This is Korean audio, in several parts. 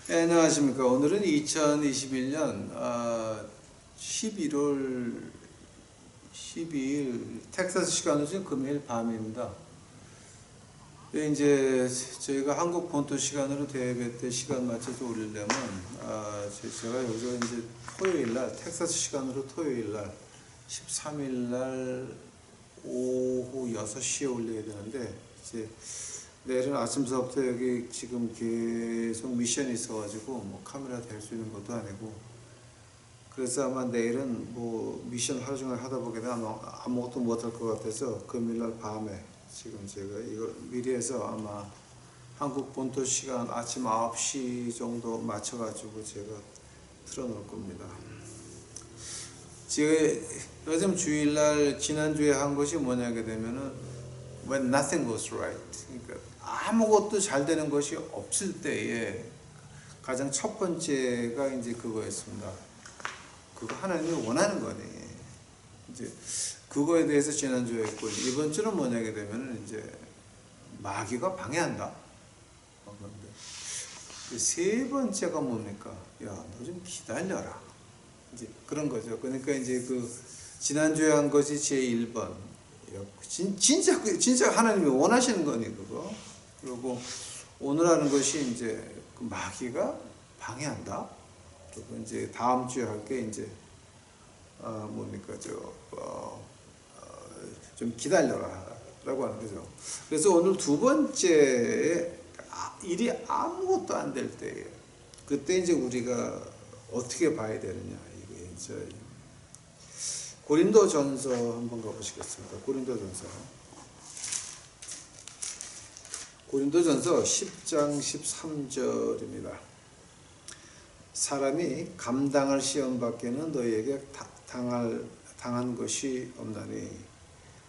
네, 안녕하십니까. 오늘은 2021년 11월 12일 텍사스 시간으로 지금 금요일 밤입니다. 이제 저희가 한국 본토 시간으로 대회 때 시간 맞춰서 올리려면 제가 여기서 이제 토요일 날 텍사스 시간으로 토요일 날 13일 날 오후 6시에 올려야 되는데 이제 내일은 아침서부터 여기 지금 계속 미션이 있어가지고 뭐 카메라 댈 수 있는 것도 아니고, 그래서 아마 내일은 뭐 미션 하루 종일 하다 보게 되면 아무것도 못할 것 같아서 금요일날 밤에 지금 제가 이걸 미리 해서 아마 한국 본토 시간 아침 9시 정도 맞춰가지고 제가 틀어놓을 겁니다. 제가 요즘 주일날 지난주에 한 것이 뭐냐게 되면은 when nothing goes right, 그러니까 아무것도 잘 되는 것이 없을 때에 가장 첫 번째가 이제 그거였습니다. 그거 하나님이 원하는 거네. 이제 그거에 대해서 지난주에 했고, 이번 주는 뭐냐게 되면은 이제 마귀가 방해한다. 그런데 세 번째가 뭡니까? 야, 너 좀 기다려라. 이제 그런 거죠. 그러니까 이제 그 지난주에 한 것이 제 1번. 진짜 하나님이 원하시는 거니 그거. 그리고 오늘 하는 것이 이제 그 마귀가 방해한다. 그리고 이제 다음 주에 할 게 이제 뭡니까 좀 기다려라라고 하는 거죠. 그래서 오늘 두 번째 일이 아무것도 안 될 때에 그때 이제 우리가 어떻게 봐야 되느냐, 이게 이제 고린도전서 한번 가보시겠습니다. 고린도전서 10장 13절입니다. 사람이 감당할 시험 밖에는 너희에게 당한 것이 없나니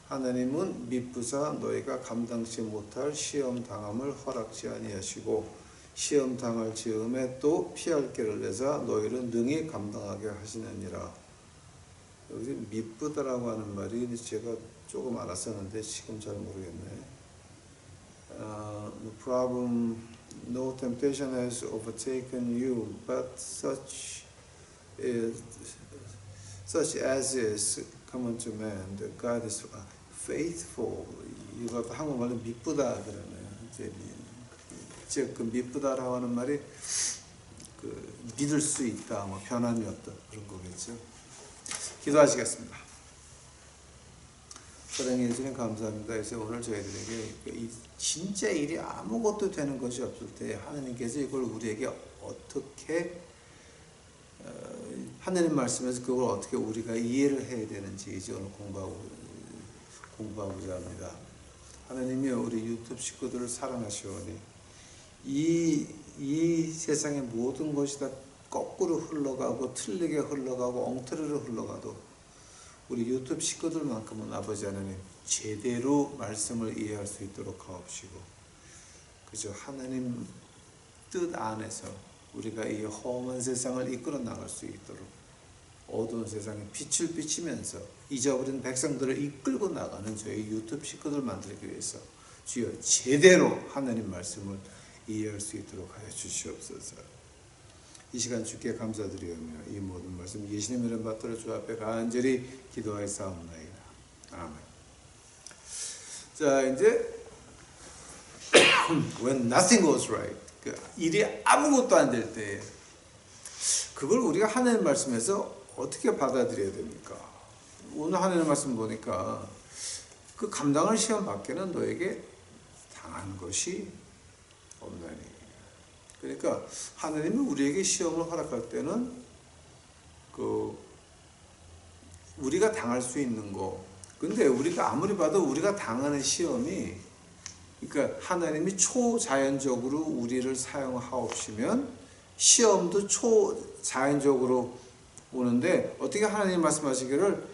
하나님은 미쁘사 너희가 감당치 못할 시험 당함을 허락지 아니하시고 시험 당할 즈음에 또 피할 길을 내사 너희를 능히 감당하게 하시느니라. 여기 미쁘다라고 하는 말이 제가 조금 알았었는데 지금 잘 모르겠네. The problem, no temptation has overtaken you, but such as is common to man. The God is faithful. 이것도 한국말로 미쁘다 그러네요. 즉 그 미쁘다라고 하는 말이 그 믿을 수 있다, 뭐 변함이 없다 그런 거겠죠. 기도하시겠습니다. 사랑해 주님 감사합니다. 그래서 오늘 저희들에게 이 진짜 일이 아무것도 되는 것이 없을 때 하나님께서 이걸 우리에게 어떻게 하나님 말씀에서 그걸 어떻게 우리가 이해를 해야 되는지 이제 오늘 공부하고자 합니다. 하나님이 우리 유튜브 식구들을 사랑하시오니 이 세상의 모든 것이 다 거꾸로 흘러가고 틀리게 흘러가고 엉터리로 흘러가도 우리 유튜브 식구들만큼은 아버지 하나님 제대로 말씀을 이해할 수 있도록 하옵시고, 그저 하나님 뜻 안에서 우리가 이 험한 세상을 이끌어 나갈 수 있도록 어두운 세상에 빛을 비치면서 잊어버린 백성들을 이끌고 나가는 저희 유튜브 식구들 만들기 위해서 주여 제대로 하나님 말씀을 이해할 수 있도록 하여 주시옵소서. 이 시간 주께 감사드리오며 이 모든 말씀 예수님 이름 받들어 주 앞에 간절히 기도하였사옵나이다. 아멘. 자, 이제 when nothing goes right, 그 일이 아무것도 안 될 때 그걸 우리가 하나님 말씀에서 어떻게 받아들여야 됩니까? 오늘 하나님 말씀 보니까 그 감당할 시험 밖에는 너에게 당한 것이 없나니. 그러니까 하나님이 우리에게 시험을 허락할 때는 그 우리가 당할 수 있는 거. 근데 우리가 아무리 봐도 우리가 당하는 시험이, 그러니까 하나님이 초자연적으로 우리를 사용하옵시면 시험도 초자연적으로 오는데, 어떻게 하나님 말씀하시기를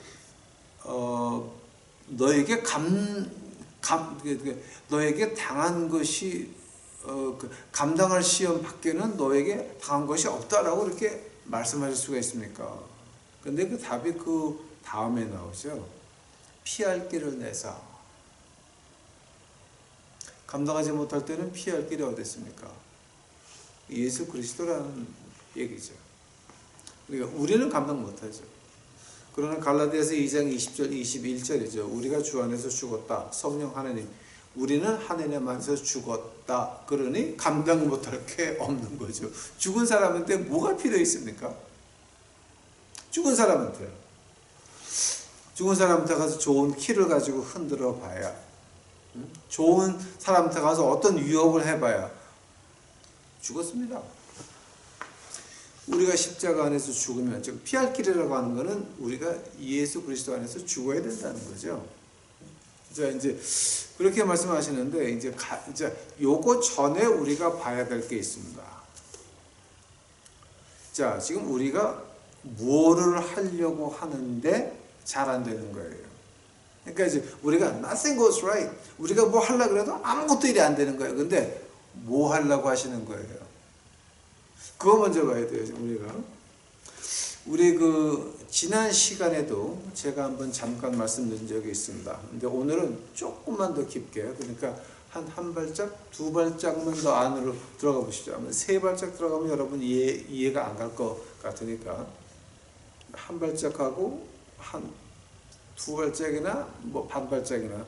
너에게 너에게 당한 것이 감당할 시험 밖에는 너에게 당한 것이 없다라고 이렇게 말씀하실 수가 있습니까? 근데 그 답이 그 다음에 나오죠. 피할 길을 내사. 감당하지 못할 때는 피할 길이 어디 있습니까? 예수 그리스도라는 얘기죠. 그러니까 우리는 감당 못하죠. 그러나 갈라디아서 2장 20절 21절이죠. 우리가 주 안에서 죽었다. 성령 하나님. 우리는 하나님 안에서 죽었다. 그러니 감당 못할 게 없는 거죠. 죽은 사람한테 뭐가 필요 있습니까? 죽은 사람한테요. 죽은 사람한테 가서 좋은 키를 가지고 흔들어 봐야, 좋은 사람한테 가서 어떤 유혹을 해봐야 죽었습니다. 우리가 십자가 안에서 죽으면, 즉 피할 길이라고 하는 것은 우리가 예수 그리스도 안에서 죽어야 된다는 거죠. 자, 이제 그렇게 말씀하시는데 이제 요거 전에 우리가 봐야 될 게 있습니다. 자, 지금 우리가 뭐를 하려고 하는데 잘 안 되는 거예요. 그러니까 이제 우리가 nothing goes right. 우리가 뭐 하려고 그래도 아무것도 일이 안 되는 거예요. 근데 뭐 하려고 하시는 거예요? 그거 먼저 봐야 돼요, 우리 지난 시간에도 제가 한번 잠깐 말씀드린 적이 있습니다. 근데 오늘은 조금만 더 깊게, 그러니까 한 발짝, 두 발짝만 더 안으로 들어가 보시죠. 세 발짝 들어가면 여러분 이해가 안 갈 것 같으니까 한 발짝하고 두 발짝이나 뭐 반 발짝이나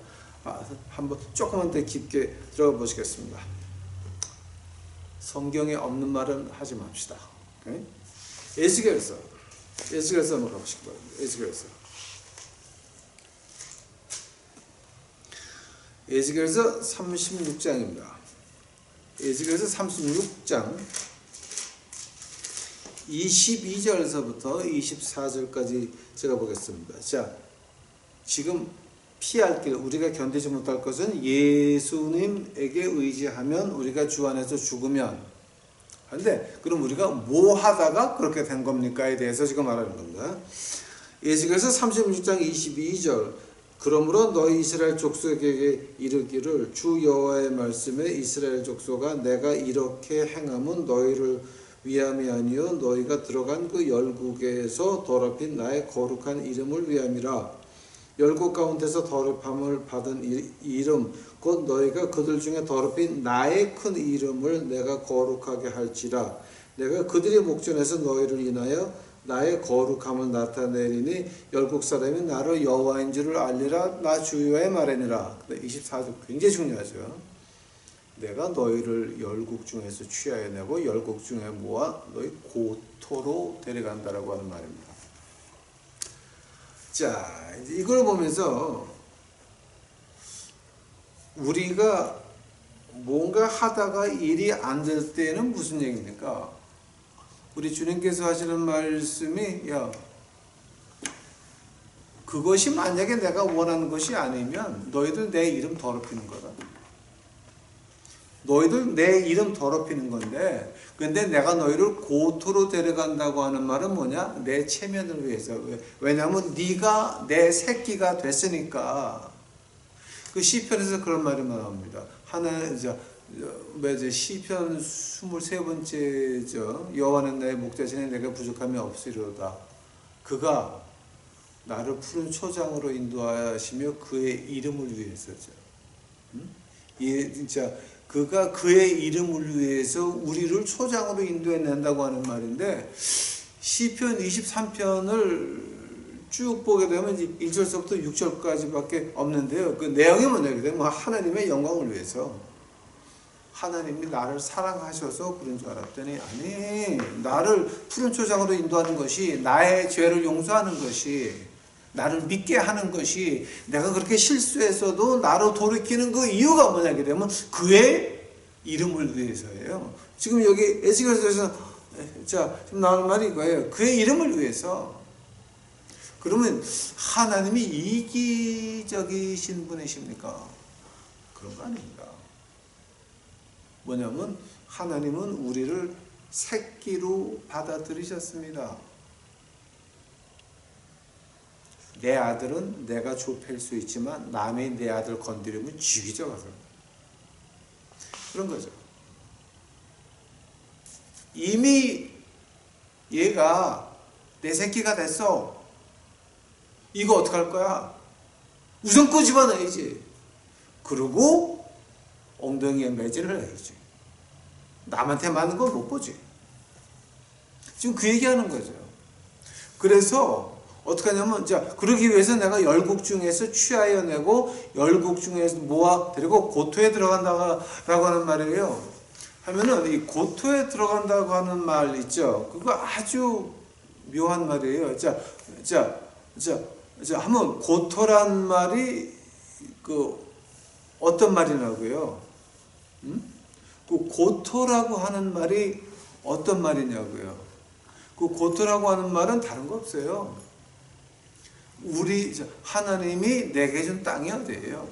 한번 조금만 더 깊게 들어가 보시겠습니다. 성경에 없는 말은 하지 맙시다. 오케이? 에스겔서 한번 가보시기 바랍니다. 에스겔서 36장입니다. 에스겔서 36장 22절에서부터 24절까지 제가 보겠습니다. 자, 지금 피할 길, 우리가 견디지 못할 것은 예수님에게 의지하면 우리가 주 안에서 죽으면. 근데 그럼 우리가 뭐 하다가 그렇게 된 겁니까에 대해서 지금 말하는 겁니다. 에스겔서 36장 22절. 그러므로 너희 이스라엘 족속에게 이르기를 주 여호와의 말씀에 이스라엘 족속아 내가 이렇게 행함은 너희를 위함이 아니요 너희가 들어간 그 열국에서 더럽힌 나의 거룩한 이름을 위함이라. 열국 가운데서 더럽함을 받은 이름 곧 너희가 그들 중에 더럽힌 나의 큰 이름을 내가 거룩하게 할지라. 내가 그들의 목전에서 너희를 인하여 나의 거룩함을 나타내리니 열국 사람이 나를 여호와인 줄을 알리라. 나 주여의 말이니라. 24절 굉장히 중요하죠. 내가 너희를 열국 중에서 취하여 내고 열국 중에 모아 너희 고토로 데려간다라고 하는 말입니다. 자, 이걸 보면서 우리가 뭔가 하다가 일이 안 될 때는 무슨 얘기입니까? 우리 주님께서 하시는 말씀이 그것이 만약에 내가 원하는 것이 아니면 너희들 내 이름 더럽히는 거다. 너희들 내 이름 더럽히는 건데, 근데 내가 너희를 고토로 데려간다고 하는 말은 뭐냐? 내 체면을 위해서. 왜냐하면 네가 내 새끼가 됐으니까. 그 시편에서 그런 말이 나옵니다. 시편 23번째 여호와는 나의 목자시니 내가 부족함이 없으리로다. 그가 나를 푸른 초장으로 인도하시며 그의 이름을 위해서죠. 그가 그의 이름을 위해서 우리를 초장으로 인도해낸다고 하는 말인데, 시편 23편을 쭉 보게 되면 1절서부터 6절까지밖에 없는데요. 그 내용이 뭐냐면 하나님의 영광을 위해서, 하나님이 나를 사랑하셔서 그런 줄 알았더니 아니, 나를 푸른 초장으로 인도하는 것이, 나의 죄를 용서하는 것이, 나를 믿게 하는 것이, 내가 그렇게 실수했어도 나를 돌이키는 그 이유가 뭐냐게 되면 그의 이름을 위해서예요. 지금 여기 에스겔서에서 지금 나오는 말이 이거예요. 그의 이름을 위해서. 그러면 하나님이 이기적이신 분이십니까? 그런 거 아닙니다. 뭐냐면 하나님은 우리를 새끼로 받아들이셨습니다. 내 아들은 내가 좁힐 수 있지만 남의 내 아들 건드리면 죽이죠. 가서. 그런 거죠. 이미 얘가 내 새끼가 됐어. 이거 어떡할 거야? 우선 꼬집어내야지. 그리고 엉덩이에 매질을 해야지. 남한테 맞는 건 못 보지. 지금 그 얘기하는 거죠. 그래서 어떻게 하냐면, 자, 그러기 위해서 내가 열국 중에서 취하여 내고 열국 중에서 모아 데리고 고토에 들어간다고 하는 말이에요. 하면은 이 고토에 들어간다고 하는 말 있죠. 그거 아주 묘한 말이에요. 자, 한번 고토란 말이 그 어떤 말이냐고요? 그 고토라고 하는 말이 어떤 말이냐고요? 그 고토라고 하는 말은 다른 거 없어요. 하나님이 내게 준 땅이 어디예요?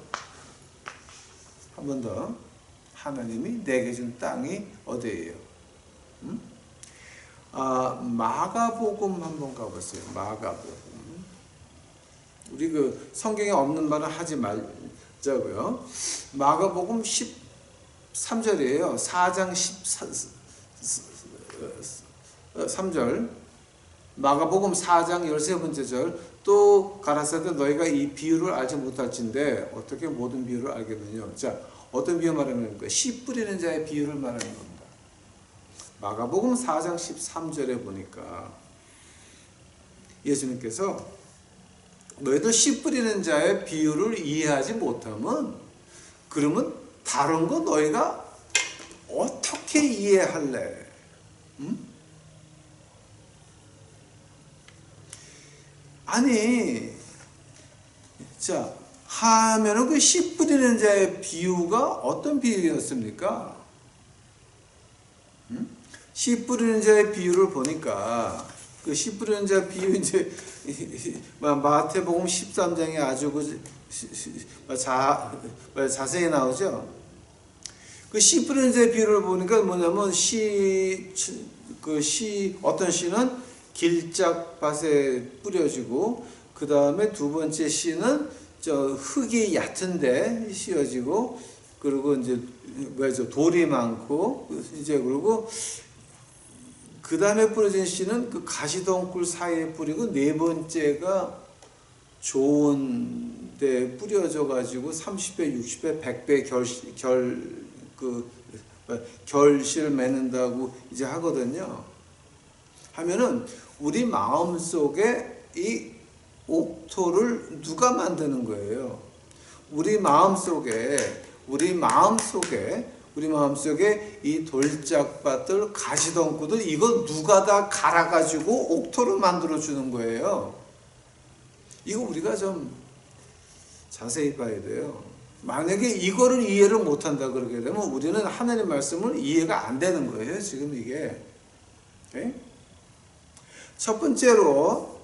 한 번 더. 하나님이 내게 준 땅이 어디예요? 마가복음 한번 가보세요. 마가복음. 우리 그 성경에 없는 말은 하지 말자고요. 마가복음 13절이에요. 4장 13절. 마가복음 4장 13번째 절. 또 가라사대 너희가 이 비유를 알지 못할진대 어떻게 모든 비유를 알겠느냐. 자, 어떤 비유 말하는 겁니까? 씨 뿌리는 자의 비유를 말하는 겁니다. 마가복음 4장 13절에 보니까 예수님께서 너희들 씨 뿌리는 자의 비유를 이해하지 못하면 그러면 다른 거 너희가 어떻게 이해할래? 아니, 자, 하면은 그 씨 뿌리는 자의 비유가 어떤 비유였습니까? 씨 뿌리는 자의 비유를 보니까 그 씨 뿌리는 자 비유 이제 마태복음 13장에 아주 자세히 나오죠. 그 씨 뿌리는 자의 비유를 보니까 뭐냐면 어떤 씨는 길짝밭에 뿌려지고 그 다음에 두 번째 씨는 저 흙이 얕은데 씌어지고 그리고 이제 돌이 많고 이제 그리고 그 다음에 뿌려진 씨는 그 가시덩굴 사이에 뿌리고 네 번째가 좋은 데 뿌려져 가지고 30배, 60배, 100배 결실을 맺는다고 이제 하거든요. 하면은 우리 마음 속에 이 옥토를 누가 만드는 거예요? 우리 마음 속에 이 돌짝밭들, 가시덩굴들 이거 누가 다 갈아가지고 옥토를 만들어 주는 거예요. 이거 우리가 좀 자세히 봐야 돼요. 만약에 이거를 이해를 못한다 그러게 되면 우리는 하나님의 말씀을 이해가 안 되는 거예요. 지금 이게. 오케이? 첫 번째로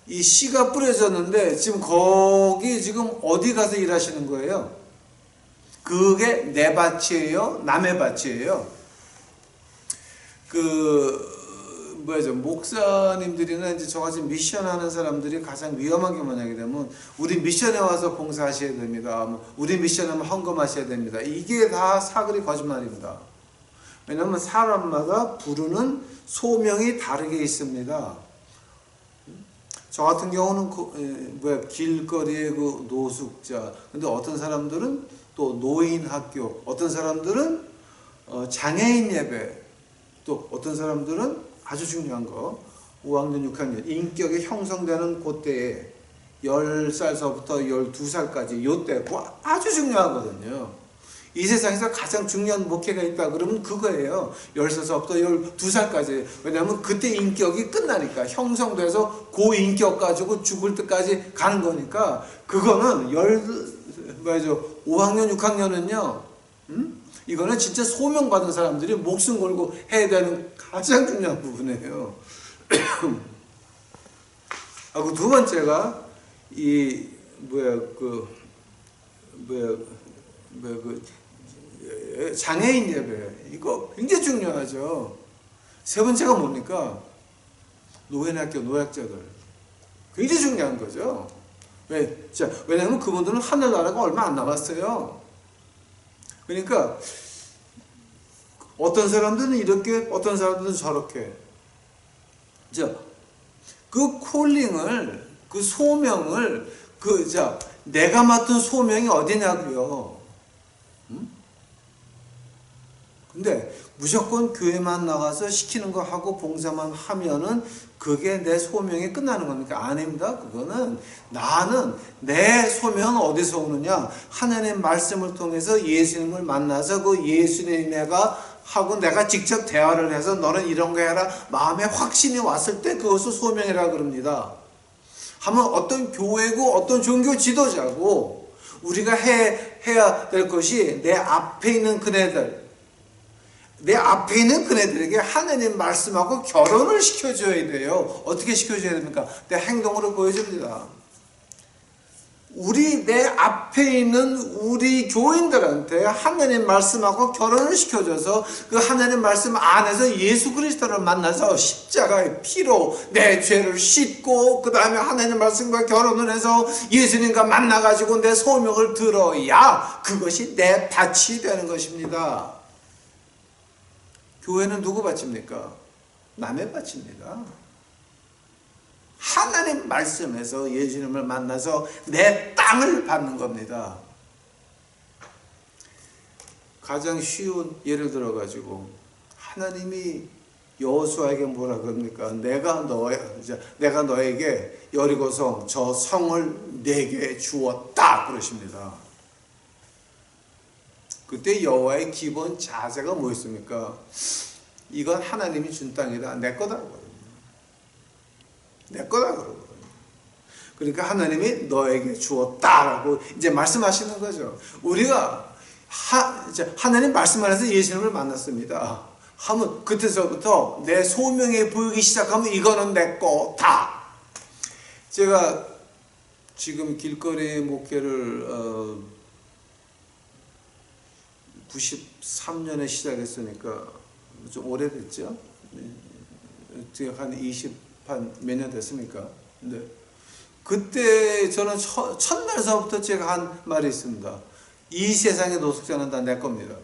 이 씨가 뿌려졌는데 지금 거기 지금 어디 가서 일하시는 거예요? 그게 내 밭이에요? 남의 밭이에요? 목사님들이나 이제 저같이 미션하는 사람들이 가장 위험한 게 뭐냐게 되면 우리 미션에 와서 봉사하셔야 됩니다. 우리 미션하면 헌금하셔야 됩니다. 이게 다 사글이 거짓말입니다. 왜냐하면 사람마다 부르는 소명이 다르게 있습니다. 저 같은 경우는 길거리의 그 노숙자, 근데 어떤 사람들은 또 노인 학교, 어떤 사람들은 장애인 예배, 또 어떤 사람들은 아주 중요한 거 5학년, 6학년 인격이 형성되는 그때에 10살서부터 12살까지 요때 아주 중요하거든요. 이 세상에서 가장 중요한 목회가 있다 그러면 그거예요. 10살서부터 12살까지. 왜냐하면 그때 인격이 끝나니까 형성돼서 그 인격 가지고 죽을 때까지 가는 거니까 그거는 5학년, 6학년은요. 이거는 진짜 소명받은 사람들이 목숨 걸고 해야 되는 가장 중요한 부분이에요. 그 두 번째가 장애인 예배. 이거 굉장히 중요하죠. 세 번째가 뭡니까? 노인학교, 노약자들. 굉장히 중요한 거죠. 왜냐하면 그분들은 하늘나라가 얼마 안 남았어요. 그러니까 어떤 사람들은 이렇게, 어떤 사람들은 저렇게. 그 콜링을, 그 소명을, 내가 맡은 소명이 어디냐고요. 근데 무조건 교회만 나가서 시키는 거 하고 봉사만 하면은 그게 내 소명이 끝나는 겁니까? 아닙니다. 그거는 나는 내 소명은 어디서 오느냐? 하나님의 말씀을 통해서 예수님을 만나서 그 예수님 내가 직접 대화를 해서 너는 이런 거 해라 마음에 확신이 왔을 때 그것을 소명이라 그럽니다. 하면 어떤 교회고 어떤 종교 지도자고 우리가 해야 될 것이 내 앞에 있는 그네들에게 하나님 말씀하고 결혼을 시켜줘야 돼요. 어떻게 시켜줘야 됩니까? 내 행동으로 보여줍니다. 내 앞에 있는 우리 교인들한테 하나님 말씀하고 결혼을 시켜줘서 그 하나님 말씀 안에서 예수 그리스도를 만나서 십자가의 피로 내 죄를 씻고 그 다음에 하나님 말씀과 결혼을 해서 예수님과 만나가지고 내 소명을 들어야 그것이 내 밭이 되는 것입니다. 교회는 누구 밭입니까? 남의 밭입니다. 하나님 말씀에서 예수님을 만나서 내 땅을 받는 겁니다. 가장 쉬운 예를 들어가지고 하나님이 여호수아에게 뭐라 그럽니까? 내가 너에게 여리고성 저 성을 내게 주었다 그러십니다. 그때 여호와의 기본 자세가 뭐였습니까? 이건 하나님이 준 땅이다. 내 거다 그러거든요. 내 거다 그러거든요. 그러니까 하나님이 너에게 주었다라고 이제 말씀하시는 거죠. 우리가 하나님 말씀 안에서 예수님을 만났습니다. 하면 그때서부터 내 소명이 보이기 시작하면 이거는 내 거다. 제가 지금 길거리 목회를 93년에 시작했으니까 좀 오래됐죠. 지금 한 20몇 년 됐습니까? 근데 그때 저는 첫날서부터 제가 한 말이 있습니다. 이 세상의 노숙자는 다 내 겁니다.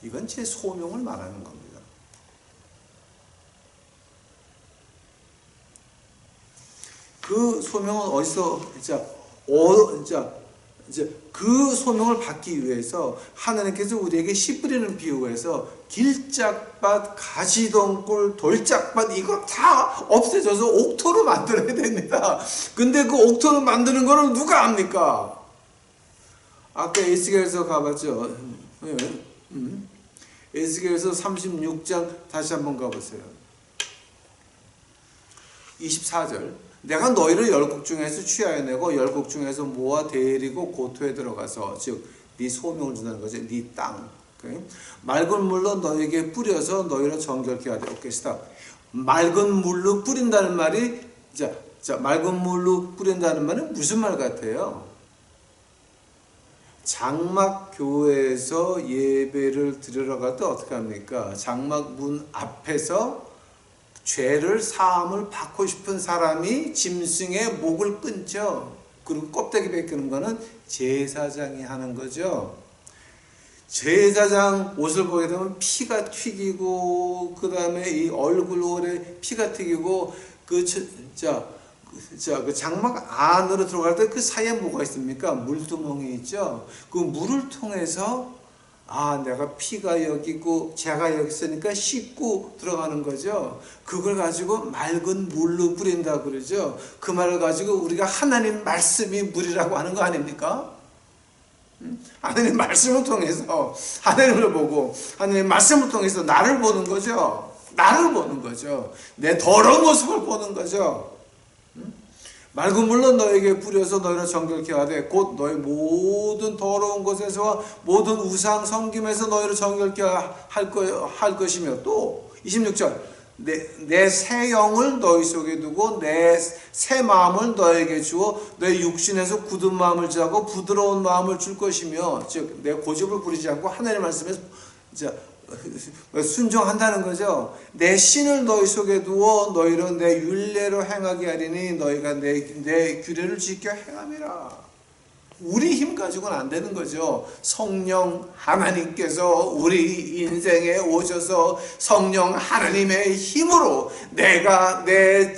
이건 제 소명을 말하는 겁니다. 그 소명은 어디서 그 소명을 받기 위해서 하나님께서 우리에게 씨 뿌리는 비유에서 길짝밭, 가시덤굴, 돌짝밭 이거 다 없애져서 옥토로 만들어야 됩니다. 근데 그 옥토로 만드는 거는 누가 합니까? 아까 에스겔서 가봤죠? 에스겔서 36장 다시 한번 가보세요. 24절 내가 너희를 열국 중에서 취하여 내고 열국 중에서 모아 데리고 고토에 들어가서 즉 네 소명을 준다는 거죠. 네 땅. 맑은 물로 너에게 뿌려서 너희를 정결케 하되 오케이 스탑. 맑은 물로 뿌린다는 말이 맑은 물로 뿌린다는 말은 무슨 말 같아요? 장막교회에서 예배를 드리러 갈 때 어떻게 합니까? 장막 문 앞에서 죄를 사함을 받고 싶은 사람이 짐승의 목을 끊죠. 그리고 껍데기 벗기는 거는 제사장이 하는 거죠. 제사장 옷을 보게 되면 피가 튀기고 그 다음에 이 얼굴에 피가 튀기고 그 장막 안으로 들어갈 때 그 사이에 뭐가 있습니까? 물두멍이 있죠. 그 물을 통해서 내가 피가 여기 있고 죄가 여기 있으니까 씻고 들어가는 거죠. 그걸 가지고 맑은 물로 뿌린다 그러죠. 그 말을 가지고 우리가 하나님 말씀이 물이라고 하는 거 아닙니까? 하나님 말씀을 통해서 하나님을 보고 하나님 말씀을 통해서 나를 보는 거죠. 나를 보는 거죠. 내 더러운 모습을 보는 거죠. 맑은 물로 너에게 뿌려서 너희를 정결케 하되 곧 너희 모든 더러운 것에서 모든 우상 섬김에서 너희를 정결케 할 것이며 또 26절 내 새 영을 너희 속에 두고 내 새 마음을 너에게 주어 내 육신에서 굳은 마음을 지하고 부드러운 마음을 줄 것이며 즉 내 고집을 부리지 않고 하나님의 말씀에서 순종한다는 거죠. 내 신을 너희 속에 두어 너희를 내 율례로 행하게 하리니 너희가 내 규례를 지켜 행함이라. 우리 힘 가지고는 안 되는 거죠. 성령 하나님께서 우리 인생에 오셔서 성령 하나님의 힘으로 내가 내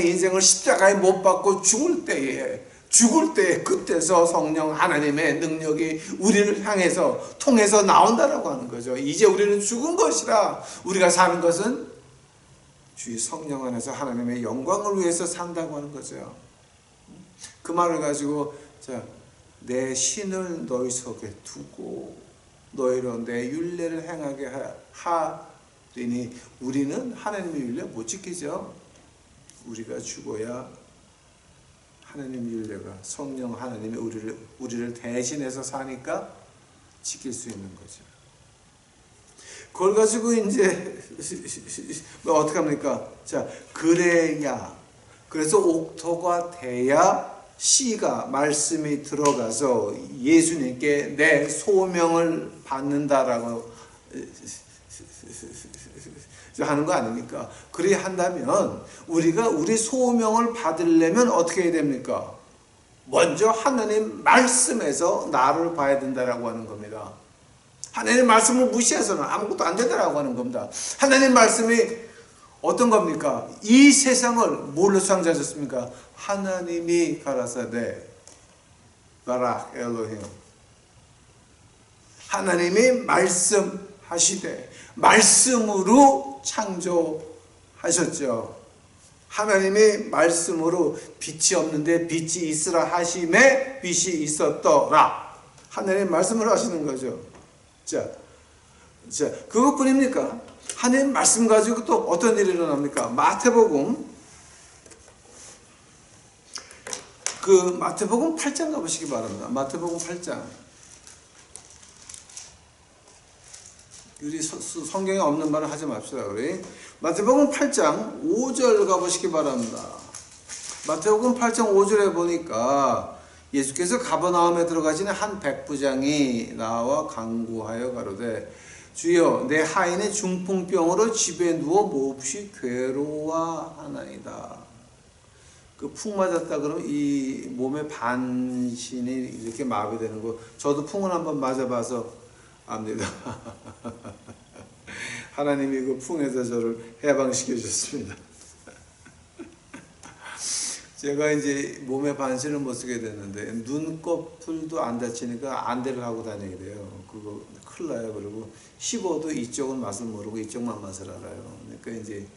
인생을 십자가에 못 박고 죽을 때에 죽을 때 그때서 성령 하나님의 능력이 우리를 향해서 통해서 나온다라고 하는 거죠. 이제 우리는 죽은 것이라 우리가 사는 것은 주의 성령 안에서 하나님의 영광을 위해서 산다고 하는 거죠. 그 말을 가지고 자, 내 신을 너희 속에 두고 너희로 내 율례를 행하게 하리니 우리는 하나님의 율례 못 지키죠. 우리가 죽어야 하나님의 율례가 성령 하나님이 우리를 대신해서 사니까 지킬 수 있는 거죠. 그걸 가지고 이제 어떻게 합니까? 자, 그래야 그래서 옥토가 돼야 씨가 말씀이 들어가서 예수님께 내 소명을 받는다라고 하는 거 아닙니까? 그리 한다면 우리가 우리 소명을 받으려면 어떻게 해야 됩니까? 먼저 하나님 말씀에서 나를 봐야 된다라고 하는 겁니다. 하나님 말씀을 무시해서는 아무것도 안 되더라고 하는 겁니다. 하나님 말씀이 어떤 겁니까? 이 세상을 뭘로 창조하셨습니까? 하나님이 가라사대 바라 엘로힘, 하나님이 말씀하시되 말씀으로 창조하셨죠. 하나님이 말씀으로 빛이 없는데 빛이 있으라 하심에 빛이 있었더라. 하나님 말씀으로 하시는 거죠. 자, 그것뿐입니까? 하나님 말씀 가지고 또 어떤 일이 일어납니까? 마태복음 8장 가보시기 바랍니다. 마태복음 8장. 우리 성경에 없는 말을 하지 맙시다. 우리 마태복음 8장 5절 가보시기 바랍니다. 마태복음 8장 5절에 보니까 예수께서 가버나움에 들어가시는 한 백부장이 나와 간구하여 가로되 주여 내 하인의 중풍병으로 집에 누워 몹시 괴로워하나이다. 그 풍 맞았다 그러면 이 몸의 반신이 이렇게 마비되는 거, 저도 풍을 한번 맞아봐서 압니다. 하나님이 그 풍에서 저를 해방시켜 주셨습니다. 제가 이제 몸에 반신을 못 쓰게 됐는데 눈꺼풀도 안 다치니까 안대를 하고 다니게 돼요. 그거 큰일 나요. 그리고 씹어도 이쪽은 맛을 모르고 이쪽만 맛을 알아요. 그러니까 이제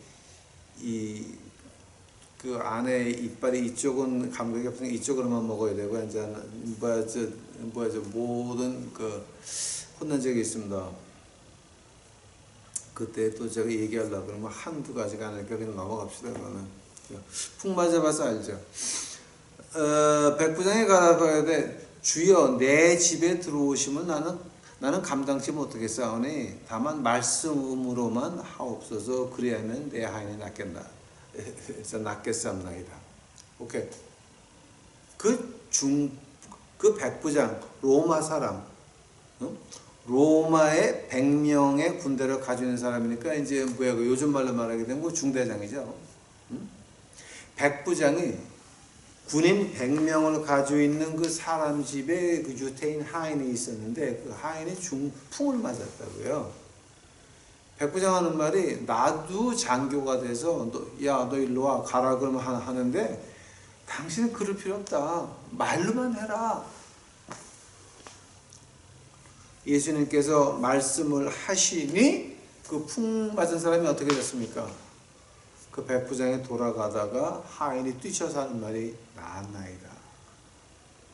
그 안에 이빨이 이쪽은 감각이 없으니까 이쪽으로만 먹어야 되고 이제 모든 그 혼난 적이 있습니다. 그때 또 제가 얘기하려고 그러면 한두 가지가 아니니까 그냥 넘어갑시다. 그거는 풍 맞아봐서 알죠. 백부장이 가라사대 돼 주여 내 집에 들어오시면 나는 감당치 못하겠사오니 다만 말씀으로만 하옵소서. 그리하면 내 하인이 낫겠나. 그래서 낫겠사옵나이다. 오케이. 그 백부장 로마 사람, 로마의 100명의 군대를 가지고 있는 사람이니까 이제 요즘 말로 말하게 되면 중대장이죠. 백부장이 군인 100명을 가지고 있는 그 사람 집에 그 유태인 하인이 있었는데 그 하인이 중풍을 맞았다고요. 백부장 하는 말이 나도 장교가 돼서 너 일로 와 가라 그러면 하는데 당신은 그럴 필요 없다. 말로만 해라. 예수님께서 말씀을 하시니 그 풍 맞은 사람이 어떻게 됐습니까? 그 백부장이 돌아가다가 하인이 뛰쳐서 하는 말이 나았나이다.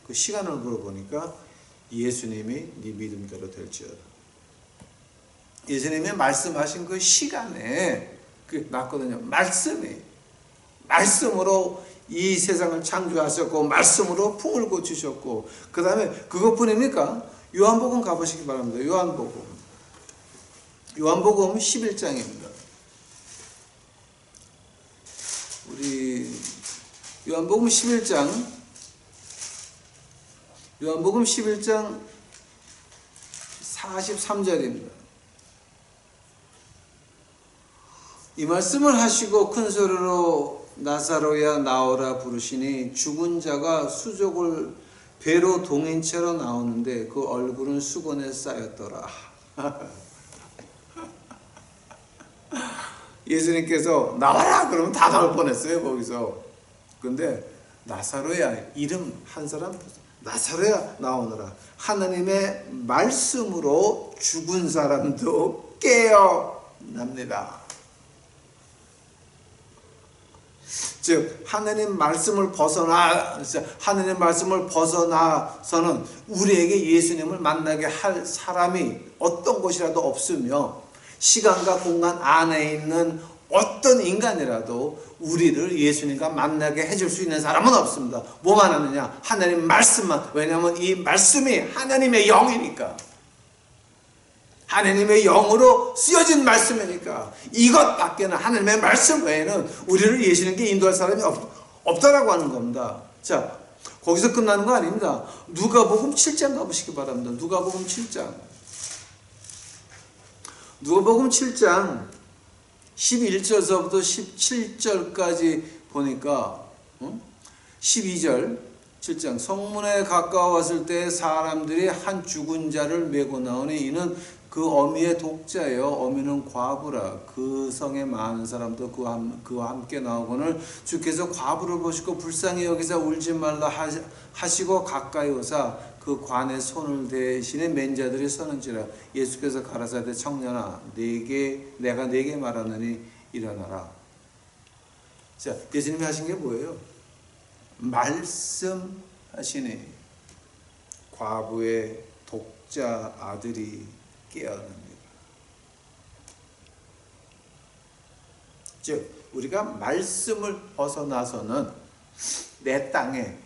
그 시간을 물어보니까 예수님이 네 믿음대로 될지어다. 예수님이 말씀하신 그 시간에 그 났거든요. 말씀으로 이 세상을 창조하셨고 말씀으로 풍을 고치셨고 그 다음에 그것뿐입니까? 요한복음 가보시기 바랍니다. 요한복음 11장입니다. 우리 요한복음 11장 43절입니다. 이 말씀을 하시고 큰 소리로 나사로야 나오라 부르시니 죽은 자가 수족을 배로 동인채로 나오는데 그 얼굴은 수건에 쌓였더라. 예수님께서 나와라 그러면 다 나올 뻔했어요 거기서. 근데 나사로야, 이름 한 사람 나사로야 나오너라. 하나님의 말씀으로 죽은 사람도 깨어납니다. 즉 하나님 말씀을 벗어나서는 우리에게 예수님을 만나게 할 사람이 어떤 곳이라도 없으며, 시간과 공간 안에 있는 어떤 인간이라도 우리를 예수님과 만나게 해줄 수 있는 사람은 없습니다. 뭐만 하느냐? 하나님 말씀만. 왜냐하면 이 말씀이 하나님의 영이니까, 하나님의 영으로 쓰여진 말씀이니까, 이것밖에는, 하나님의 말씀 외에는 우리를 예수님께 인도할 사람이 없다라고 하는 겁니다. 자, 거기서 끝나는 거 아닙니다. 누가복음 7장 가보시기 바랍니다. 누가복음 7장 11절서부터 17절까지 보니까 12절 7장, 성문에 가까웠을 때 사람들이 한 죽은 자를 메고 나오니 이는 그 어미의 독자여, 어미는 과부라. 그 성에 많은 사람도 그와 함께 나오거늘 주께서 과부를 보시고 불쌍히 여기사 울지 말라 하시고 가까이 오사 그 관에 손을 대시니 맨 자들이 서는지라. 예수께서 가라사대 청년아, 내가 네게 말하느니 일어나라. 자, 예수님이 하신 게 뭐예요? 말씀하시니 과부의 독자 아들이 깨어납니다. 즉 우리가 말씀을 벗어나서는 내 땅에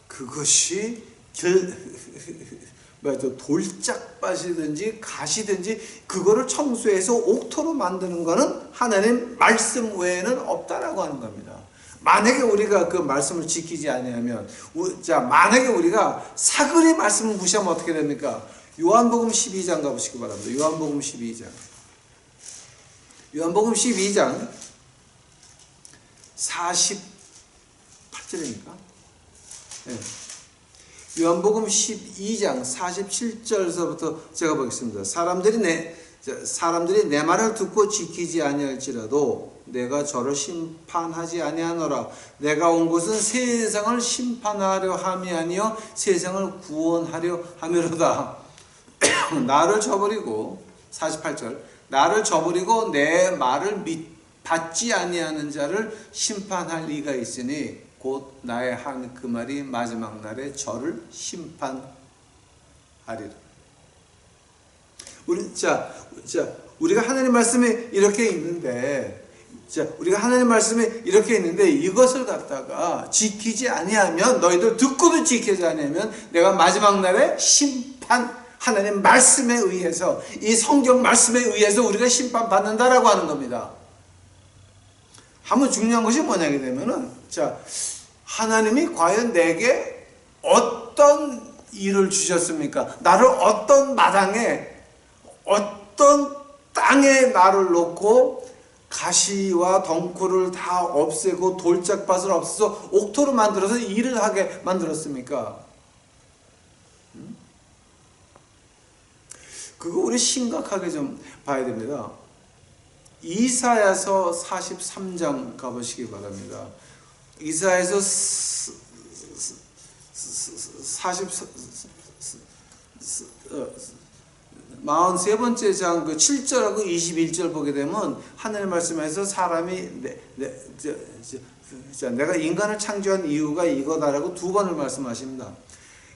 그것이 돌짝밭이든지 가시든지 그거를 청소해서 옥토로 만드는 것은 하나님 말씀 외에는 없다라고 하는 겁니다. 만약에 우리가 그 말씀을 지키지 아니하면, 만약에 우리가 사그리 말씀을 무시하면 어떻게 됩니까? 요한복음 12장 가보시기 바랍니다. 요한복음 12장 48절입니까? 네. 요한복음 12장 47절서부터 제가 보겠습니다. 사람들이 내 말을 듣고 지키지 아니할지라도 내가 저를 심판하지 아니하노라. 내가 온 것은 세상을 심판하려 함이 아니요 세상을 구원하려 함이로다. 나를 저버리고 48절, 나를 저버리고 내 말을 받지 아니하는 자를 심판할 이가 있으니 곧 나의 한 그 말이 마지막 날에 저를 심판하리라. 우리가 하나님 말씀이 이렇게 있는데, 이것을 갖다가 지키지 아니하면, 너희들 듣고도 지키지 아니하면 내가 마지막 날에 하나님 말씀에 의해서, 이 성경 말씀에 의해서 우리가 심판받는다라고 하는 겁니다. 한번 중요한 것이 뭐냐게 되면은, 하나님이 과연 내게 어떤 일을 주셨습니까? 나를 어떤 마당에, 어떤 땅에 나를 놓고 가시와 덩굴을 다 없애고 돌짝밭을 없애서 옥토로 만들어서 일을 하게 만들었습니까? 그거 우리 심각하게 좀 봐야 됩니다. 이사야서 43장 가보시기 바랍니다. 이사야서 43번째 장 그 7절하고 21절 보게 되면 하나님 말씀에서 사람이 내가 인간을 창조한 이유가 이거다라고 두 번을 말씀하십니다.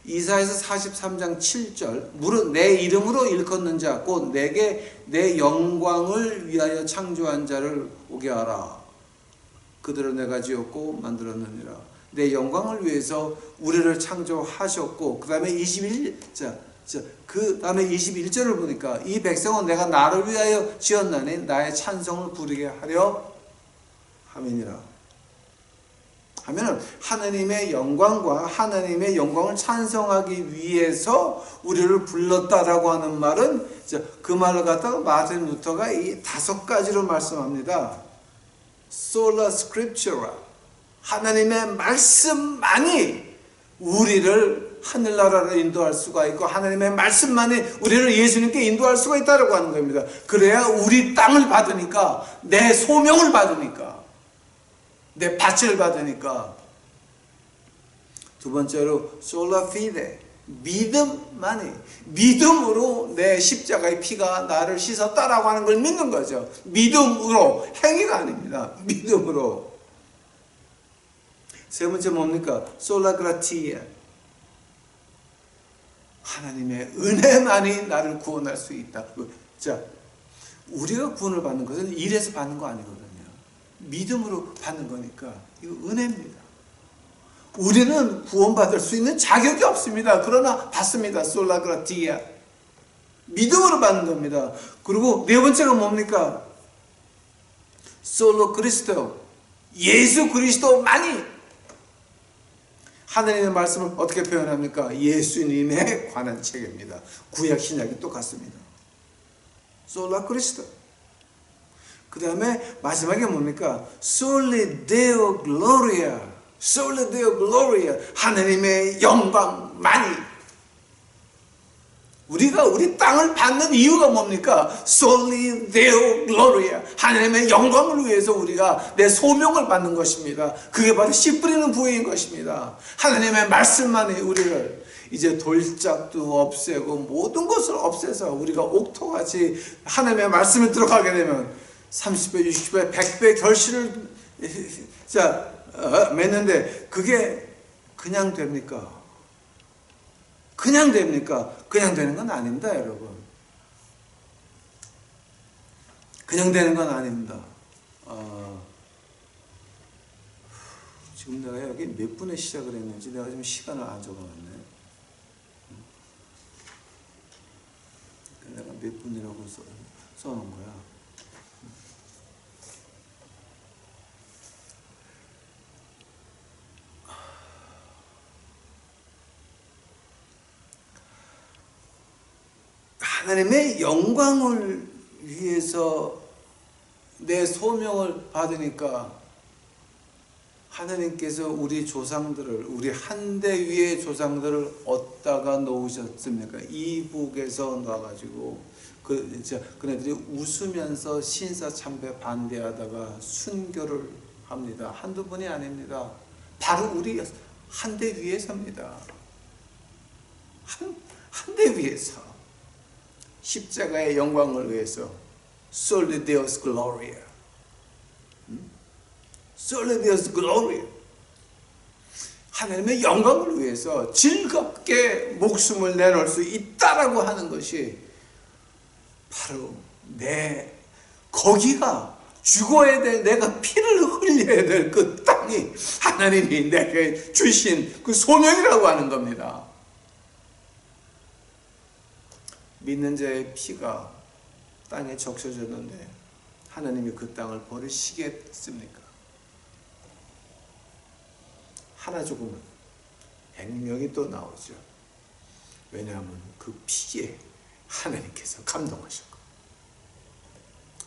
이사야서 43장 7절, 무릇 내 이름으로 일컫는 자 곧 내게 내 영광을 위하여 창조한 자를 오게 하라. 그들을 내가 지었고 만들었느니라. 내 영광을 위해서 우리를 창조하셨고, 그 다음에 21절을 보니까 이 백성은 내가 나를 위하여 지었나니 나의 찬송을 부르게 하려 함이니라. 하면은 하나님의 영광과 하나님의 영광을 찬송하기 위해서 우리를 불렀다라고 하는 말은, 그 말을 갖다가 마틴 루터가 이 5가지로 말씀합니다. Sola Scriptura, 하나님의 말씀만이 우리를 하늘나라로 인도할 수가 있고, 하나님의 말씀만이 우리를 예수님께 인도할 수가 있다고 하는 겁니다. 그래야 우리 땅을 받으니까, 내 소명을 받으니까, 내 밭을 받으니까. 두 번째로 솔라 피데, 믿음만이, 믿음으로 내 십자가의 피가 나를 씻었다라고 하는 걸 믿는 거죠. 믿음으로, 행위가 아닙니다. 믿음으로. 세 번째 뭡니까? 솔라 그라티아, 하나님의 은혜만이 나를 구원할 수 있다. 자, 우리가 구원을 받는 것은 일에서 받는 거 아니거든요. 믿음으로 받는 거니까 이거 은혜입니다. 우리는 구원받을 수 있는 자격이 없습니다. 그러나 받습니다. 솔라 그라티아, 믿음으로 받는 겁니다. 그리고 네 번째가 뭡니까? 솔로 그리스도, 예수 그리스도만이. 하나님의 말씀을 어떻게 표현합니까? 예수님에 관한 책입니다. 구약 신약이 똑같습니다. 솔라 그리스도. 그 다음에 마지막에 뭡니까? Soli Deo Gloria, Soli Deo Gloria, 하나님의 영광만이. 우리가 우리 땅을 받는 이유가 뭡니까? Soli Deo Gloria, 하나님의 영광을 위해서 우리가 내 소명을 받는 것입니다. 그게 바로 씨 뿌리는 부회인 것입니다. 하나님의 말씀만이 우리를 이제 돌짝도 없애고 모든 것을 없애서 우리가 옥토같이 하나님의 말씀에 들어가게 되면 30배, 60배, 100배 결실을 맺는데 그게 그냥 됩니까? 그냥 됩니까? 그냥 되는 건 아닙니다, 여러분. 그냥 되는 건 아닙니다. 지금 내가 여기 몇 분에 시작을 했는지 내가 지금 시간을 안 적어놨네. 내가 몇 분이라고 써놓은 거야. 하나님의 영광을 위해서 내 소명을 받으니까 하나님께서 우리 조상들을, 우리 한대 위의 조상들을 어디다가 놓으셨습니까? 이북에서 놔가지고 그네들이 웃으면서 신사참배 반대하다가 순교를 합니다. 한두 분이 아닙니다. 바로 우리 한대 위에서입니다. 한대 위에서 십자가의 영광을 위해서 Soli Deus Gloria, Soli Deus Gloria, 하나님의 영광을 위해서 즐겁게 목숨을 내놓을 수 있다라고 하는 것이 바로 거기가 죽어야 될, 내가 피를 흘려야 될 그 땅이 하나님이 내게 주신 그 소명이라고 하는 겁니다. 믿는 자의 피가 땅에 적셔졌는데 하나님이 그 땅을 버리시겠습니까? 하나 죽으면 100명이 또 나오죠. 왜냐하면 그 피에 하나님께서 감동하셨고.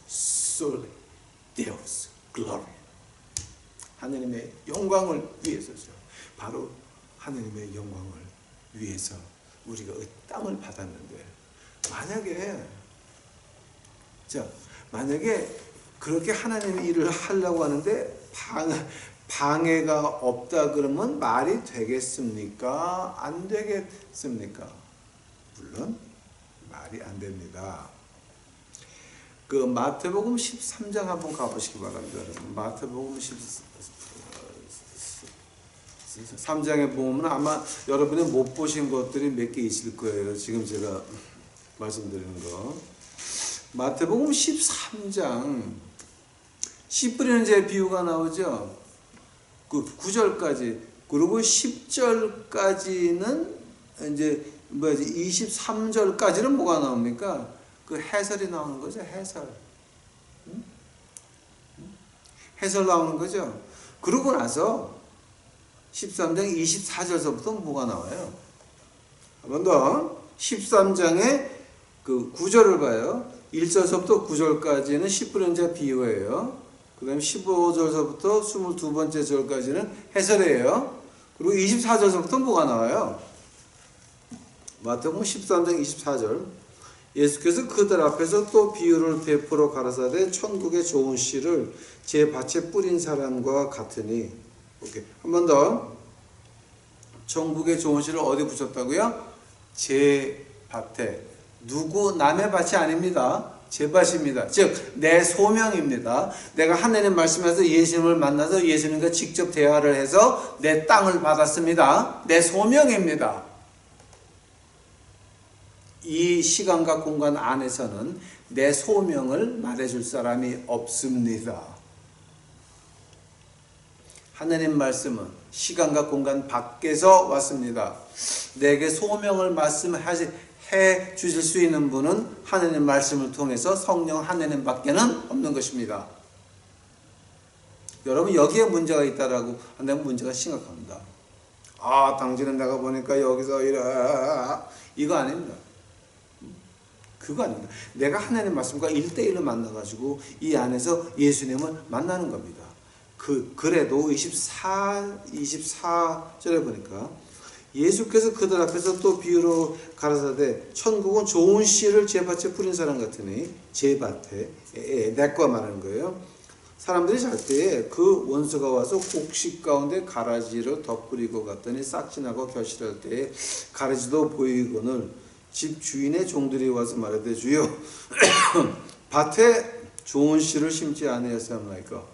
Soli Deus Gloria, 하나님의 영광을 위해서죠. 바로 하나님의 영광을 위해서 우리가 이 땅을 받았는데, 만약에 그렇게 하나님의 일을 하려고 하는데 방해가 없다 그러면 말이 되겠습니까? 안 되겠습니까? 물론 말이 안 됩니다. 그 마태복음 13장 한번 가보시기 바랍니다. 마태복음 13장에 보면 아마 여러분이 못 보신 것들이 몇 개 있을 거예요. 지금 제가 말씀드리는 거. 마태복음 13장 씨 뿌리는 자의 비유가 나오죠. 그 9절까지. 그리고 10절까지는 이제 23절까지는 뭐가 나옵니까? 그 해설이 나오는 거죠. 해설. 해설 나오는 거죠. 그러고 나서 13장 24절서부터 뭐가 나와요? 한 번 더. 13장의 그 9절을 봐요. 1절서부터 9절까지는 씨 뿌리는 자 비유예요. 그 다음에 15절서부터 22번째 절까지는 해설이에요. 그리고 24절서부터 뭐가 나와요? 마태복음 13장 24절. 예수께서 그들 앞에서 또 비유를 베풀어 가라사대 천국의 좋은 씨를 제 밭에 뿌린 사람과 같으니. 오케이. 한 번 더. 천국의 좋은 씨를 어디 부셨다고요? 제 밭에. 누구 남의 밭이 아닙니다. 제 밭입니다. 즉 내 소명입니다. 내가 하나님 말씀에서 예수님을 만나서 예수님과 직접 대화를 해서 내 땅을 받았습니다. 내 소명입니다. 이 시간과 공간 안에서는 내 소명을 말해줄 사람이 없습니다. 하나님 말씀은 시간과 공간 밖에서 왔습니다. 내게 소명을 말씀해 주실 수 있는 분은 하나님 말씀을 통해서 성령 하나님 밖에는 없는 것입니다. 여러분 여기에 문제가 있다라고 한다면 문제가 심각합니다. 아 당신은 내가 보니까 여기서 이거 아닙니다. 그거 아닙니다. 내가 하나님 말씀과 1대1로 만나가지고 이 안에서 예수님을 만나는 겁니다. 그래도 24절에 보니까 예수께서 그들 앞에서 또 비유로 가라사대 천국은 좋은 씨를 제 밭에 뿌린 사람 같으니 제 밭에 내과 말하는 거예요. 사람들이 잘 때에 그 원수가 와서 곡식 가운데 가라지를 덧뿌리고 갔더니 싹지나고 결실할 때에 가라지도 보이거늘 집 주인의 종들이 와서 말하되 주여 밭에 좋은 씨를 심지 아니하였사옵나이까.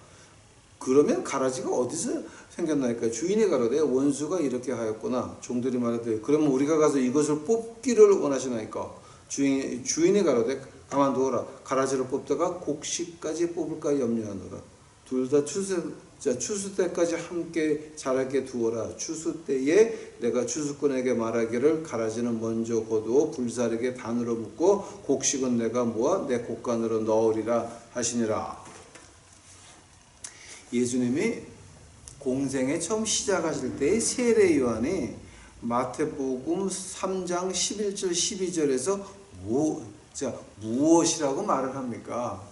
그러면 가라지가 어디서 생겼나이까. 주인이 가로되 원수가 이렇게 하였구나. 종들이 말하되 그러면 우리가 가서 이것을 뽑기를 원하시나이까. 주인이 가로되 가만두어라. 가라지를 뽑다가 곡식까지 뽑을까 염려하노라. 둘 다 추수 때까지 함께 자라게 두어라. 추수 때에 내가 추수꾼에게 말하기를 가라지는 먼저 거두어 불사르게 단으로 묶고 곡식은 내가 모아 내 곡간으로 넣으리라 하시니라. 예수님이 공생에 처음 시작하실 때의 세례 요한이 마태복음 3장 11절 12절에서 무엇이라고 말을 합니까?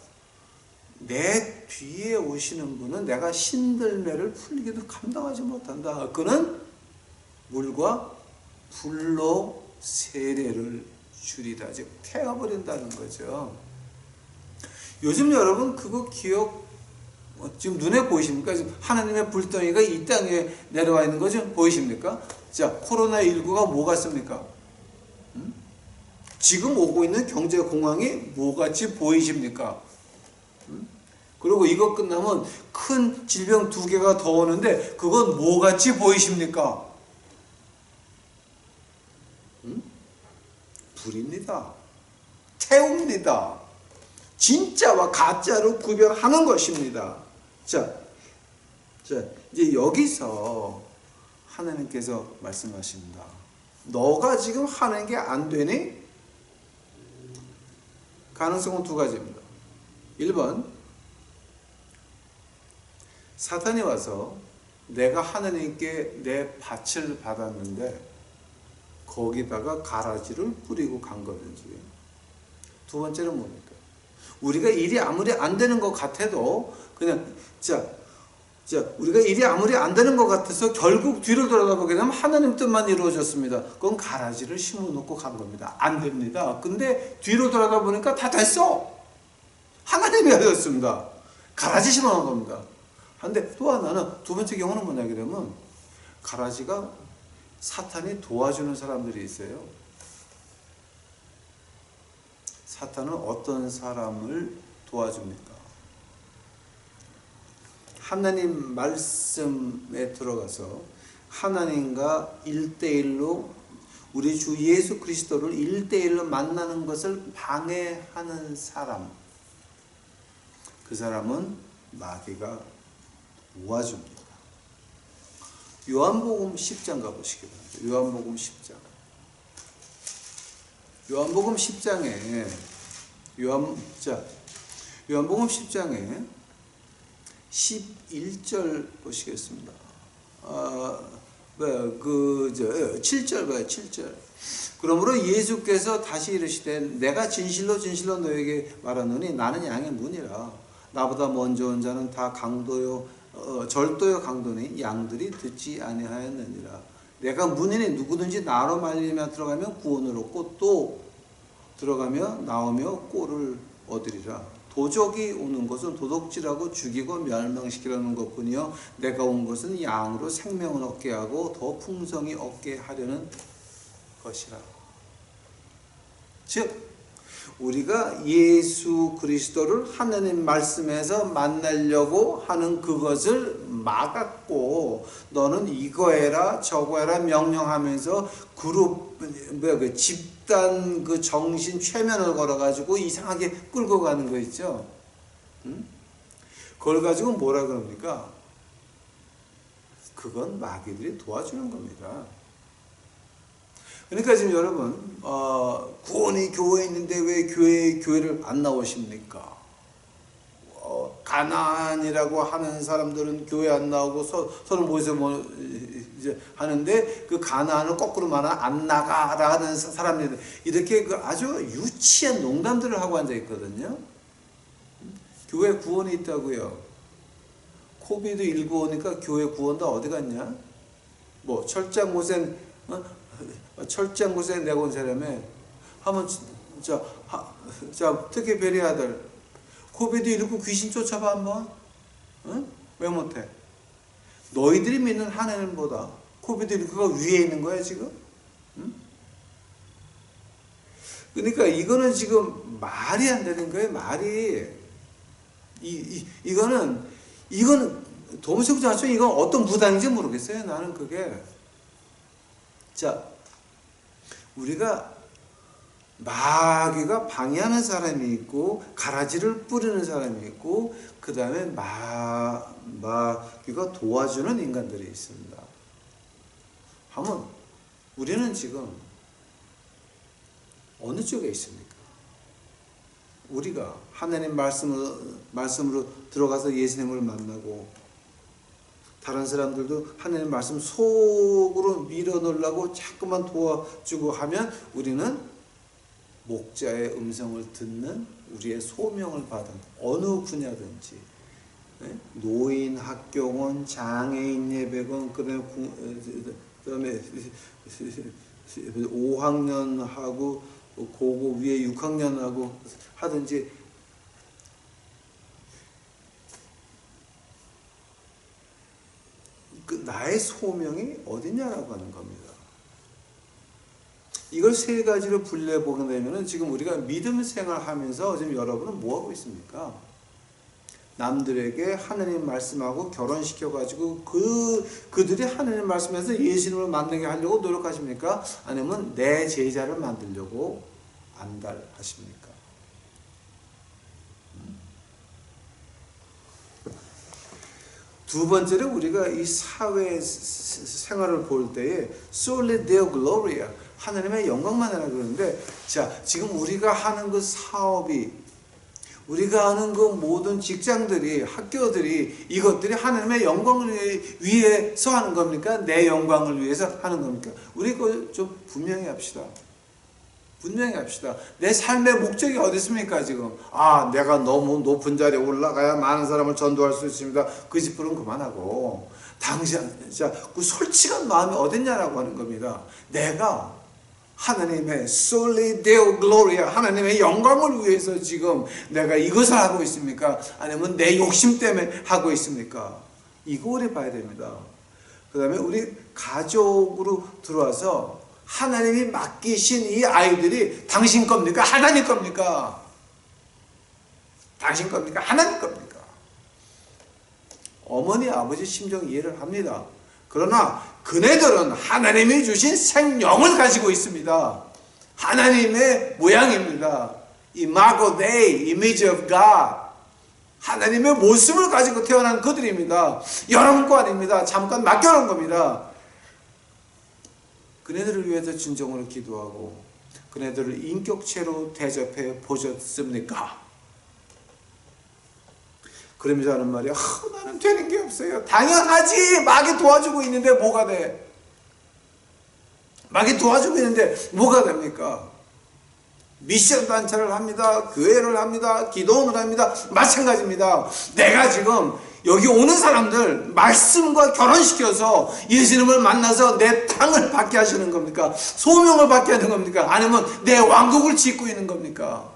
내 뒤에 오시는 분은 내가 신들매를 풀기도 감당하지 못한다. 그는 물과 불로 세례를 주리다. 즉 태워버린다는 거죠. 요즘 여러분 그거 지금 눈에 보이십니까? 지금 하나님의 불덩이가 이 땅에 내려와 있는 거 지금 보이십니까? 자, 코로나19가 뭐 같습니까? 지금 오고 있는 경제 공황이 뭐같이 보이십니까? 그리고 이거 끝나면 큰 질병 2개가 더 오는데 그건 뭐같이 보이십니까? 불입니다. 태웁니다. 진짜와 가짜로 구별하는 것입니다. 자, 이제 여기서 하나님께서 말씀하십니다. 너가 지금 하는 게 안 되니? 가능성은 2가지입니다. 1번, 사탄이 와서 내가 하나님께 내 밭을 받았는데 거기다가 가라지를 뿌리고 간 거든지. 2번째는 뭡니까? 우리가 일이 아무리 안 되는 것 같아도 그냥 우리가 일이 아무리 안 되는 것 같아서 결국 뒤를 돌아보게 되면 하나님 뜻만 이루어졌습니다. 그건 가라지를 심어놓고 간 겁니다. 안 됩니다. 근데 뒤로 돌아보니까 다 됐어. 하나님이 하셨습니다. 가라지 심어놓은 겁니다. 근데 또 하나는 2번째 경우는 뭐냐 그러면 가라지가 사탄이 도와주는 사람들이 있어요. 사탄은 어떤 사람을 도와줍니까? 하나님 말씀에 들어가서 하나님과 1대1로 우리 주 예수 그리스도를 1대1로 만나는 것을 방해하는 사람, 그 사람은 마귀가 도와줍니다. 요한복음 10장 가보시기 바랍니다. 요한복음 10장. 요한복음 10장에 요한복음 10장에 11절 보시겠습니다. 7절 봐요. 7절. 그러므로 예수께서 다시 이르시되 내가 진실로 진실로 너에게 말하노니 나는 양의 문이라. 나보다 먼저 온 자는 다 강도요 절도요 강도니 양들이 듣지 아니하였느니라. 내가 문이니 누구든지 나로 말미암아 들어가면 구원을 얻고 또 들어가며 나오며 꼴을 얻으리라. 도적이 오는 것은 도둑질하고 죽이고 멸망시키려는 것뿐이요 내가 온 것은 양으로 생명을 얻게 하고 더 풍성히 얻게 하려는 것이라. 즉 우리가 예수 그리스도를 하나님 말씀에서 만나려고 하는 그것을 막았고 너는 이거 해라 저거 해라 명령하면서 그룹 집단 그 정신 최면을 걸어가지고 이상하게 끌고 가는 거 있죠. 그걸 가지고 뭐라 그럽니까? 그건 마귀들이 도와주는 겁니다. 그러니까 지금 여러분 구원이 교회에 있는데 왜 교회를 안 나오십니까? 가나안이라고 하는 사람들은 교회 안 나오고 서로 모여서 뭐 이제 하는데 그 가나안을 거꾸로 말하면 안 나가라는 사람들 이렇게 그 아주 유치한 농담들을 하고 앉아 있거든요. 교회 구원이 있다고요. 코비드 19 오니까 교회 구원 다 어디 갔냐? 뭐 철장고생 철장고생 내고 온 사람에 한번 자 특히 베리 아들 코비드 19 귀신 쫓아봐 한번. 응? 왜 못해? 너희들이 믿는 하나님보다 코비드 19가 위에 있는 거야 지금? 응? 그러니까 이거는 지금 말이 안 되는 거예요. 말이 이거는 도무지 자체 이건 어떤 무당인지 모르겠어요. 나는 그게 자 우리가 마귀가 방해하는 사람이 있고 가라지를 뿌리는 사람이 있고 그 다음에 마귀가 도와주는 인간들이 있습니다. 한번 우리는 지금 어느 쪽에 있습니까? 우리가 하나님 말씀으로 들어가서 예수님을 만나고 다른 사람들도 하나님 말씀 속으로 밀어넣으려고 자꾸만 도와주고 하면 우리는 목자의 음성을 듣는 우리의 소명을 받은 어느 분야든지 노인 학교원, 장애인 예배원, 그다음에 5학년하고 고고 위에 6학년하고 하든지 그 나의 소명이 어디냐라고 하는 겁니다. 이걸 세 가지로 분류해보게 되면 지금 우리가 믿음 생활하면서 지금 여러분은 뭐하고 있습니까? 남들에게 하나님 말씀하고 결혼시켜가지고 그들이 하나님 말씀에서 예수님을 만나게 하려고 노력하십니까? 아니면 내 제자를 만들려고 안달하십니까? 두 번째로 우리가 이 사회 생활을 볼 때에 Soli Deo Gloria 하나님의 영광만 하라 그러는데 자 지금 우리가 하는 그 사업이 우리가 하는 그 모든 직장들이 학교들이 이것들이 하나님의 영광을 위해서 하는 겁니까? 내 영광을 위해서 하는 겁니까? 우리 그거 좀 분명히 합시다. 분명히 합시다. 내 삶의 목적이 어디 있습니까 지금? 내가 너무 높은 자리에 올라가야 많은 사람을 전도할 수 있습니다. 그 짓부는 그만하고 당신 그 솔직한 마음이 어딨냐라고 하는 겁니다. 내가 하나님의 Soli Deo Gloria 하나님의 영광을 위해서 지금 내가 이것을 하고 있습니까? 아니면 내 욕심 때문에 하고 있습니까? 이거 우리 봐야 됩니다. 그 다음에 우리 가족으로 들어와서 하나님이 맡기신 이 아이들이 당신 겁니까? 하나님 겁니까? 당신 겁니까? 하나님 겁니까? 어머니 아버지 심정 이해를 합니다. 그러나 그네들은 하나님이 주신 생명을 가지고 있습니다. 하나님의 모양입니다. Imago Dei, Image of God. 하나님의 모습을 가지고 태어난 그들입니다. 여러분 거 아닙니다. 잠깐 맡겨놓은 겁니다. 그네들을 위해서 진정으로 기도하고 그네들을 인격체로 대접해 보셨습니까? 그러면서 하는 말이 나는 되는 게 없어요. 당연하지. 마귀 도와주고 있는데 뭐가 돼? 마귀 도와주고 있는데 뭐가 됩니까? 미션 단체를 합니다. 교회를 합니다. 기도원을 합니다. 마찬가지입니다. 내가 지금 여기 오는 사람들 말씀과 결혼시켜서 예수님을 만나서 내 땅을 받게 하시는 겁니까? 소명을 받게 하는 겁니까? 아니면 내 왕국을 짓고 있는 겁니까?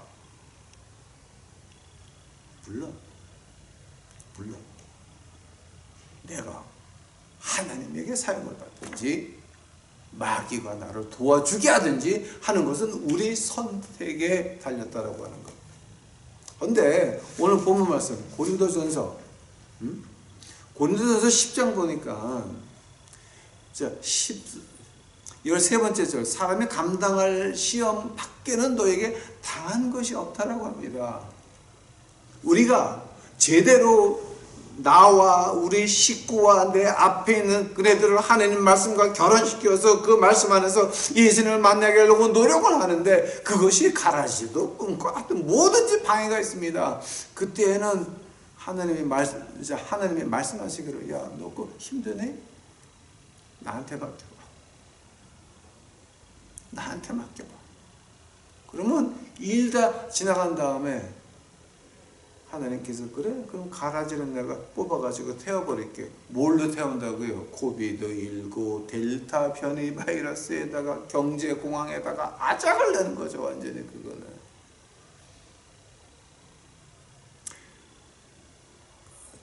물론 내가 하나님에게 사용을 받든지 마귀가 나를 도와주게 하든지 하는 것은 우리 선택에 달렸다라고 하는 것. 그런데 오늘 본문 말씀 고린도전서 10장 보니까 13번째 절, 사람이 감당할 시험 밖에는 너에게 당한 것이 없다라고 합니다. 우리가 제대로 나와 우리 식구와 내 앞에 있는 그네들을 하나님 말씀과 결혼시켜서 그 말씀 안에서 예수님을 만나게 하려고 노력을 하는데 그것이 가라지도 끊고 하여튼 뭐든지 방해가 있습니다. 그때에는 하나님이 말씀하시기를, 야, 너 그거 힘드네? 나한테 맡겨봐. 나한테 맡겨봐. 그러면 일 다 지나간 다음에 하나님께서, 그래? 그럼 가라지는 내가 뽑아가지고 태워버릴게. 뭘로 태운다고요? 코비드19, 델타 변이 바이러스에다가 경제공황에다가 아작을 내는 거죠. 완전히 그거는.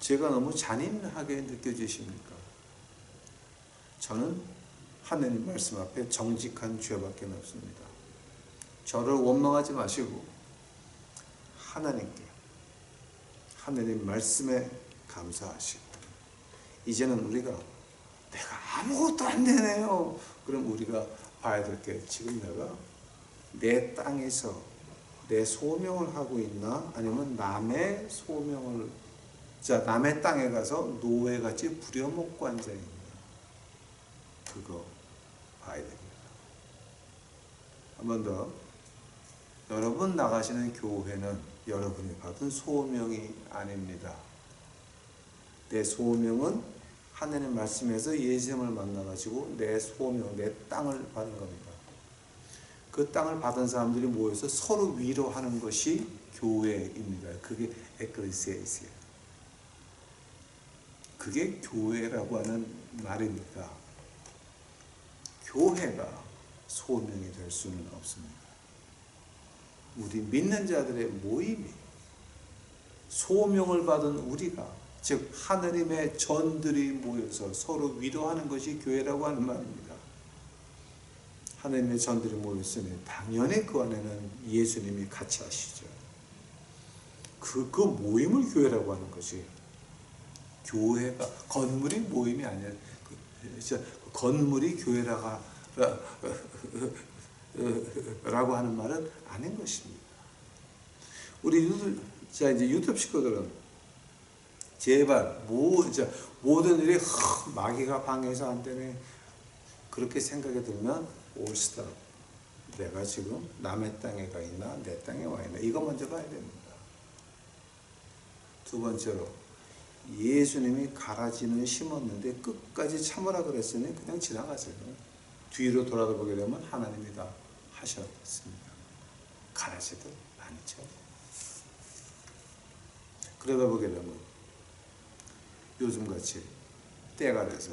제가 너무 잔인하게 느껴지십니까? 저는 하나님 말씀 앞에 정직한 죄밖에 없습니다. 저를 원망하지 마시고 하나님 말씀에 감사하시고, 이제는 우리가 내가 아무것도 안 되네요. 그럼 우리가 봐야 될 게, 지금 내가 내 땅에서 내 소명을 하고 있나? 아니면 남의 땅에 가서 노예같이 부려먹고 앉아있나? 그거 봐야 됩니다. 한 번 더. 여러분 나가시는 교회는 여러분이 받은 소명이 아닙니다. 내 소명은 하나님 말씀에서 예수님을 만나가지고 내 소명, 내 땅을 받은 겁니다. 그 땅을 받은 사람들이 모여서 서로 위로하는 것이 교회입니다. 그게 에클레시아예요. 그게 교회라고 하는 말입니다. 교회가 소명이 될 수는 없습니다. 우리 믿는 자들의 모임이, 소명을 받은 우리가, 즉 하나님의 전들이 모여서 서로 위로하는 것이 교회라고 하는 말입니다. 하나님의 전들이 모였으니 당연히 그 안에는 예수님이 같이 하시죠. 그 모임을 교회라고 하는 것이, 교회가 건물이 모임이 아니라 건물이 교회라고 하는 말은 아닌 것입니다. 우리 유튜브 식구들은 제발 모든 일이 마귀가 방해해서 안 되네, 그렇게 생각이 들면 올스타, 내가 지금 남의 땅에 가 있나 내 땅에 와 있나, 이거 먼저 봐야 됩니다. 두 번째로, 예수님이 가라지는 심었는데 끝까지 참으라 그랬으니 그냥 지나가세요. 뒤로 돌아보게 되면 하나님이 다 하셨습니다. 가라지도 많죠. 그러다 보게 되면 요즘같이 때가 돼서,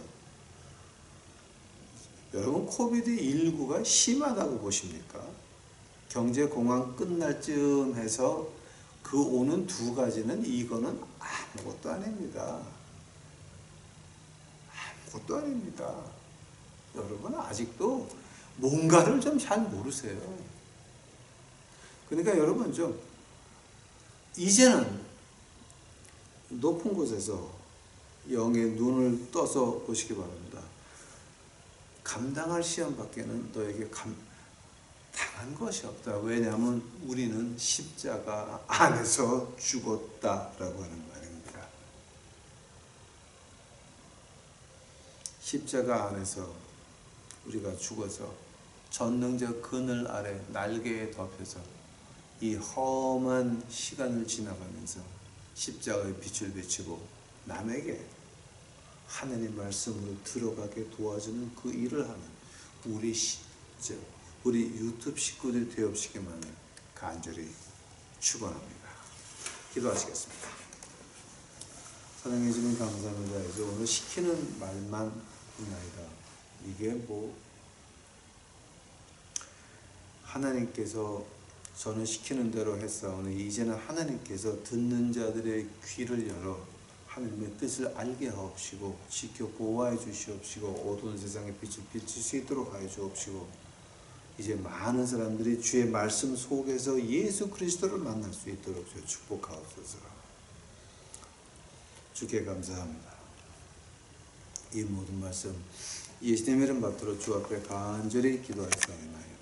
여러분 코비드19가 심하다고 보십니까? 경제공황 끝날 쯤 해서 그 오는 두 가지는, 이거는 아무것도 아닙니다. 아무것도 아닙니다. 여러분 아직도 뭔가를 좀 잘 모르세요. 그러니까 여러분 좀 이제는 높은 곳에서 영의 눈을 떠서 보시기 바랍니다. 감당할 시험 밖에는 너에게 당한 것이 없다. 왜냐하면 우리는 십자가 안에서 죽었다라고 하는 말입니다. 십자가 안에서 우리가 죽어서 전능적 그늘 아래 날개에 덮여서 이 험한 시간을 지나가면서 십자가의 빛을 비추고 남에게 하나님 말씀으로 들어가게 도와주는 그 일을 하는 우리 유튜브 식구들 되옵시기만을 간절히 축원합니다. 기도하시겠습니다. 사랑해 주님 감사합니다. 이제 오늘 시키는 말만 있나이다. 이게 뭐 하나님께서 저는 시키는 대로 했사오니 이제는 하나님께서 듣는 자들의 귀를 열어 하나님의 뜻을 알게 하옵시고 지켜 보호하여 주시옵시고 어두운 세상에 빛을 비칠 수 있도록 하여 주옵시고 이제 많은 사람들이 주의 말씀 속에서 예수 그리스도를 만날 수 있도록 주여 축복하옵소서. 주께 감사합니다. 이 모든 말씀 예수님의 이름 받들어 주 앞에 간절히 기도하였사옵나이다.